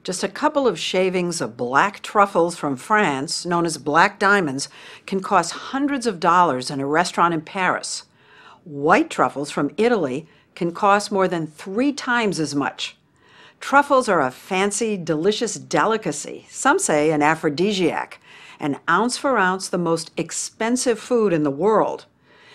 Just a couple of shavings of black truffles from France, known as black diamonds, can cost hundreds of dollars in a restaurant in Paris. White truffles from Italy can cost more than 3 times as much. Truffles are a fancy, delicious delicacy, some say an aphrodisiac, and ounce for ounce the most expensive food in the world.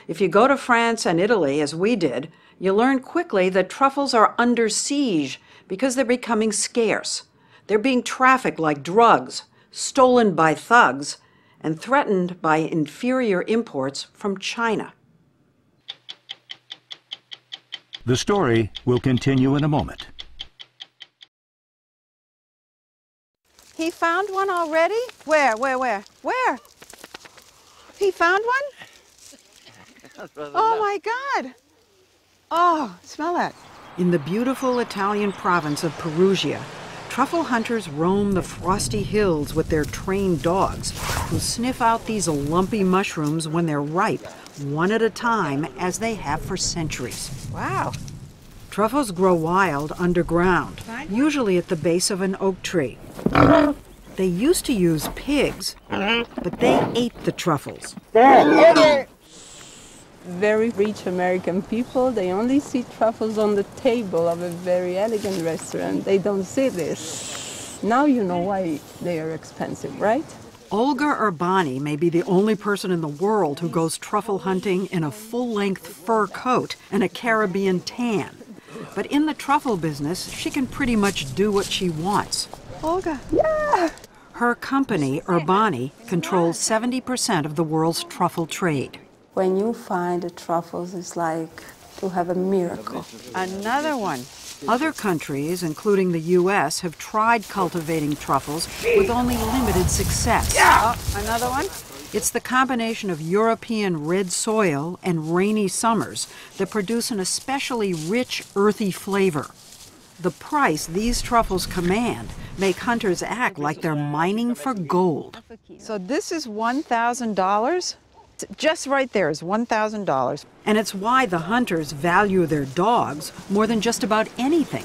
If you go to France and Italy, as we did, you learn quickly that truffles are under siege because they're becoming scarce. They're being trafficked like drugs, stolen by thugs, and threatened by inferior imports from China. The story will continue in a moment. He found one already? Where? He found one? Oh my God! Oh, smell that. In the beautiful Italian province of Perugia, truffle hunters roam the frosty hills with their trained dogs, who sniff out these lumpy mushrooms when they're ripe, one at a time, as they have for centuries. Wow. Truffles grow wild underground, usually at the base of an oak tree. They used to use pigs, but they ate the truffles. Very rich American people, they only see truffles on the table of a very elegant restaurant. They don't see this. Now you know why they are expensive, right? Olga Urbani may be the only person in the world who goes truffle hunting in a full-length fur coat and a Caribbean tan. But in the truffle business, she can pretty much do what she wants. Olga. Yeah! Her company, Urbani, controls 70% of the world's truffle trade. When you find the truffles, it's like to have a miracle. Another one. Other countries, including the U.S., have tried cultivating truffles with only limited success. Yeah. Oh, another one? It's the combination of European red soil and rainy summers that produce an especially rich, earthy flavor. The price these truffles command make hunters act like they're mining for gold. So this is $1,000? Just right there is $1,000. And it's why the hunters value their dogs more than just about anything.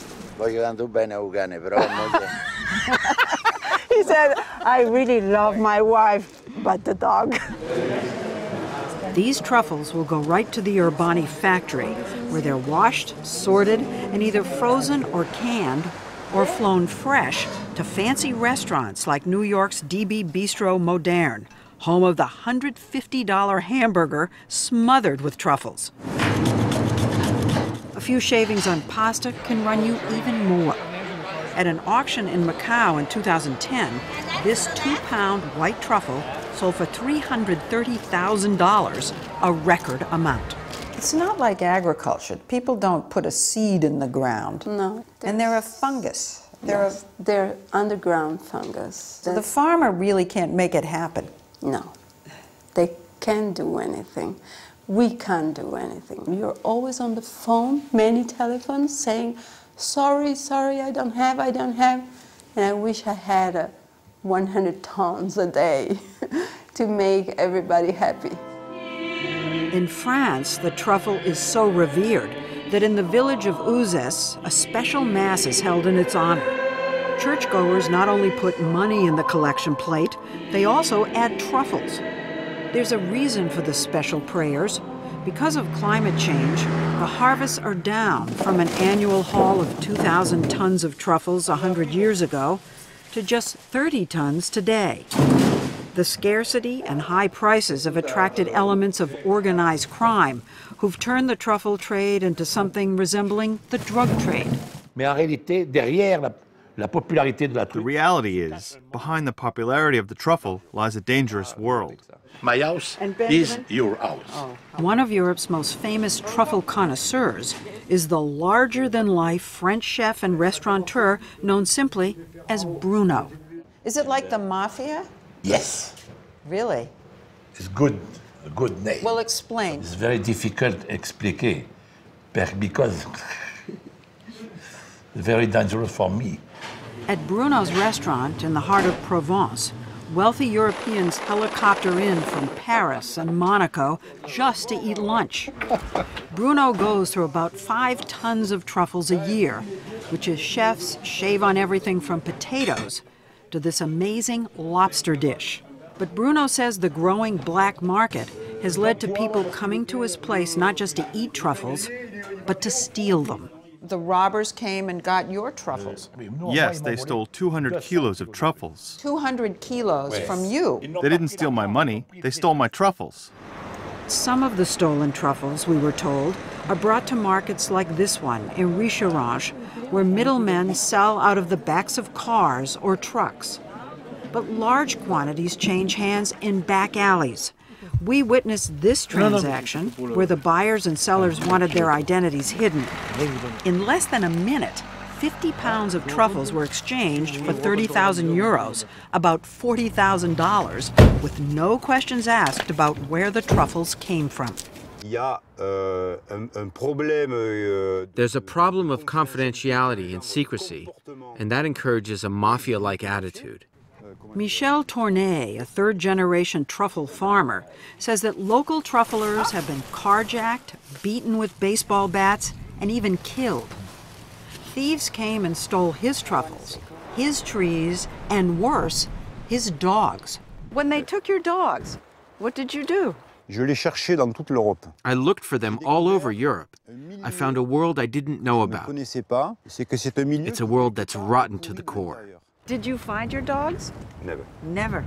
He said, I really love my wife, but the dog. These truffles will go right to the Urbani factory, where they're washed, sorted, and either frozen or canned, or flown fresh to fancy restaurants like New York's DB Bistro Moderne, home of the $150 hamburger smothered with truffles. A few shavings on pasta can run you even more. At an auction in Macau in 2010, this 2-pound white truffle sold for $330,000, a record amount. It's not like agriculture. People don't put a seed in the ground. No. And they're a fungus. They're underground fungus. So the farmer really can't make it happen. No. They can't do anything. We can't do anything. You're always on the phone, many telephones, saying, sorry, I don't have. And I wish I had 100 tons a day to make everybody happy. In France, the truffle is so revered that in the village of Uzès, a special mass is held in its honor. Churchgoers not only put money in the collection plate, they also add truffles. There's a reason for the special prayers. Because of climate change, the harvests are down from an annual haul of 2,000 tons of truffles 100 years ago to just 30 tons today. The scarcity and high prices have attracted elements of organized crime who've turned the truffle trade into something resembling the drug trade. The reality is, behind the popularity of the truffle lies a dangerous world. My house is your house. One of Europe's most famous truffle connoisseurs is the larger-than-life French chef and restaurateur known simply as Bruno. Is it like the mafia? Yes. Really? It's good, a good name. Well, explain. It's very difficult to explain because it's very dangerous for me. At Bruno's restaurant in the heart of Provence, Wealthy Europeans helicopter in from Paris and Monaco just to eat lunch. Bruno goes through about 5 tons of truffles a year, which his chefs shave on everything from potatoes to this amazing lobster dish. But Bruno says the growing black market has led to people coming to his place not just to eat truffles, but to steal them. The robbers came and got your truffles. Yes, they stole 200 kilos of truffles. 200 kilos from you. They didn't steal my money, they stole my truffles. Some of the stolen truffles, we were told, are brought to markets like this one in Richerange, where middlemen sell out of the backs of cars or trucks. But large quantities change hands in back alleys. We witnessed this transaction where the buyers and sellers wanted their identities hidden. In less than a minute, 50 pounds of truffles were exchanged for 30,000 euros, about $40,000, with no questions asked about where the truffles came from. There's a problem of confidentiality and secrecy, and that encourages a mafia-like attitude. Michel Tournay, a third-generation truffle farmer, says that local trufflers have been carjacked, beaten with baseball bats, and even killed. Thieves came and stole his truffles, his trees, and worse, his dogs. When they took your dogs, what did you do? I looked for them all over Europe. I found a world I didn't know about. It's a world that's rotten to the core. Did you find your dogs? Never. Never.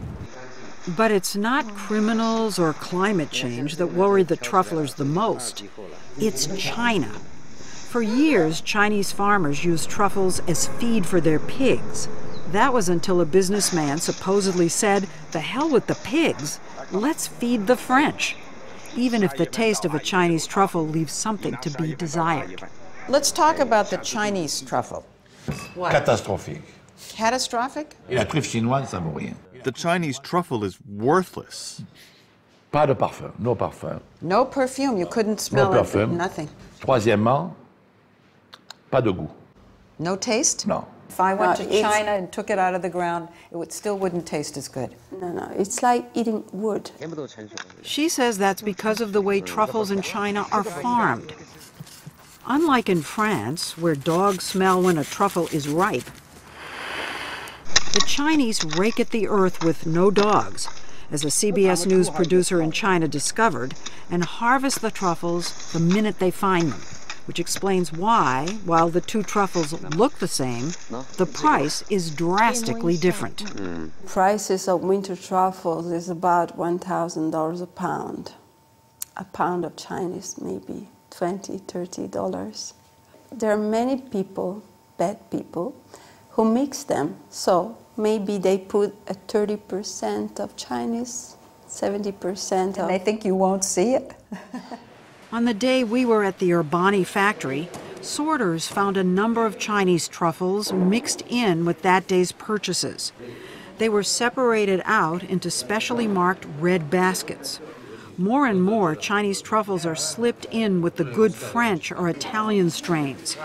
But it's not criminals or climate change that worry the trufflers the most. It's China. For years, Chinese farmers used truffles as feed for their pigs. That was until a businessman supposedly said, "The hell with the pigs, let's feed the French," even if the taste of a Chinese truffle leaves something to be desired. Let's talk about the Chinese truffle. What? Catastrophique. Catastrophic? Et la truffe chinoise, ça vaut rien. The Chinese truffle is worthless. Pas de parfum, no parfum. No perfume, you couldn't smell No it, parfum. nothing. Troisièmement, pas de goût. No taste? No. If I went to it's- China and took it out of the ground, still wouldn't taste as good. No, it's like eating wood. She says that's because of the way truffles in China are farmed. Unlike in France, where dogs smell when a truffle is ripe, the Chinese rake at the earth with no dogs, as a CBS News producer in China discovered, and harvest the truffles the minute they find them, which explains why, while the two truffles look the same, the price is drastically different. Prices of winter truffles is about $1,000 a pound. A pound of Chinese, maybe $20, $30. There are many people, bad people, who mix them. So maybe they put a 30% of Chinese, 70% And of... they think you won't see it? On the day we were at the Urbani factory, sorters found a number of Chinese truffles mixed in with that day's purchases. They were separated out into specially marked red baskets. More and more Chinese truffles are slipped in with the good French or Italian strains.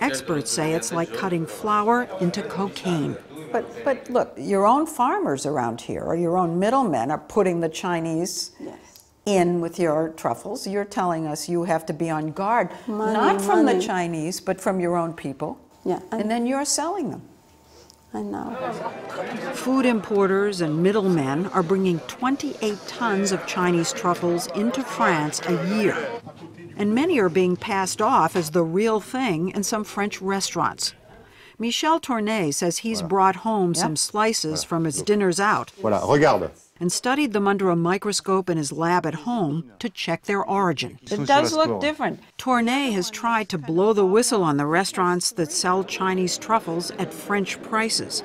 Experts say it's like cutting flour into cocaine. But look, your own farmers around here, or your own middlemen, are putting the Chinese in with your truffles. You're telling us you have to be on guard, not from the Chinese, but from your own people. Yeah, and then you're selling them. I know. Food importers and middlemen are bringing 28 tons of Chinese truffles into France a year. And many are being passed off as the real thing in some French restaurants. Michel Tournay says he's brought home some slices from his dinners out and studied them under a microscope in his lab at home to check their origin. It does look different. Tournay has tried to blow the whistle on the restaurants that sell Chinese truffles at French prices,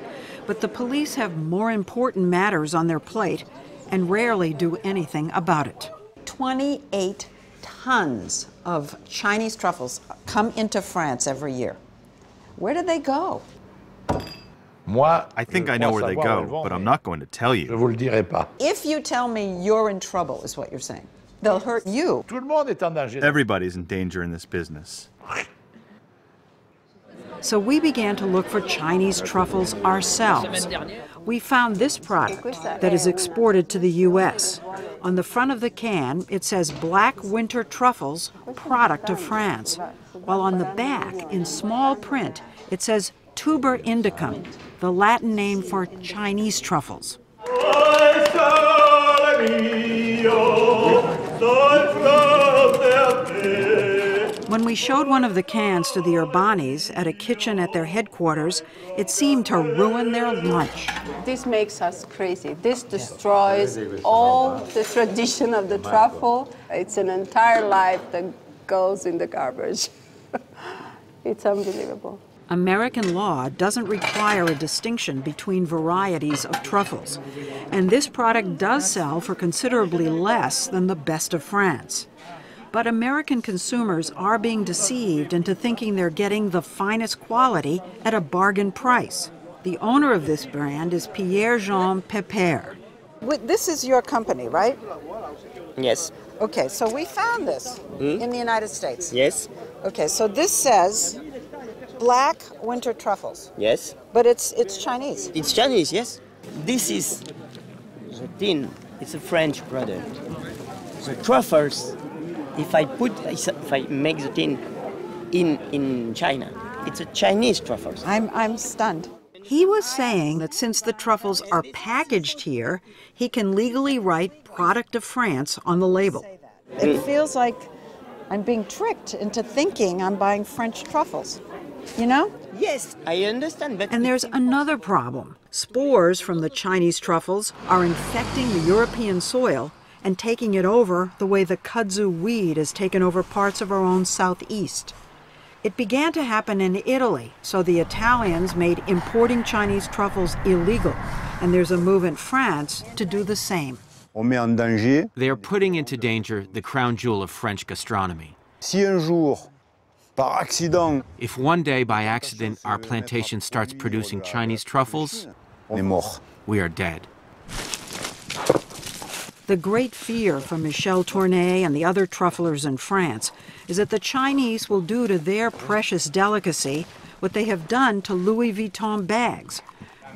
but the police have more important matters on their plate and rarely do anything about it. 28 tons of Chinese truffles come into France every year. Where do they go? Moi, I think I know where they go, but I'm not going to tell Je you. vous le dirai pas. If you tell me you're in trouble, is what you're saying. They'll hurt you. Tout le monde est en danger. Everybody's in danger in this business. So we began to look for Chinese truffles ourselves. We found this product that is exported to the U.S. On the front of the can, it says Black Winter Truffles, product of France, while on the back, in small print, it says Tuber indicum, the Latin name for Chinese truffles. When we showed one of the cans to the Urbanis at a kitchen at their headquarters, it seemed to ruin their lunch. This makes us crazy. This destroys all the tradition of the truffle. It's an entire life that goes in the garbage. It's unbelievable. American law doesn't require a distinction between varieties of truffles, and this product does sell for considerably less than the best of France. But American consumers are being deceived into thinking they're getting the finest quality at a bargain price. The owner of this brand is Pierre-Jean Pepper. This is your company, right? Yes. Okay, so we found this in the United States. Yes. Okay, so this says Black Winter Truffles. Yes. But it's Chinese. It's Chinese, yes. This is the tin. It's a French product. The truffles, if I make the tin in China, it's a Chinese truffles. I'm stunned. He was saying that since the truffles are packaged here, he can legally write product of France on the label. It feels like I'm being tricked into thinking I'm buying French truffles. You know? Yes, I understand, but... And there's another problem. Spores from the Chinese truffles are infecting the European soil and taking it over the way the kudzu weed has taken over parts of our own southeast. It began to happen in Italy, so the Italians made importing Chinese truffles illegal, and there's a move in France to do the same. They are putting into danger the crown jewel of French gastronomy. If one day, by accident, our plantation starts producing Chinese truffles, we are dead. The great fear for Michel Tournay and the other trufflers in France is that the Chinese will do to their precious delicacy what they have done to Louis Vuitton bags,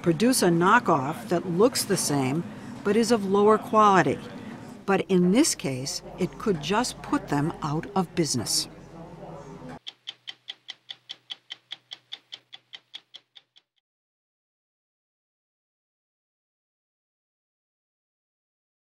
produce a knockoff that looks the same but is of lower quality. But in this case, it could just put them out of business.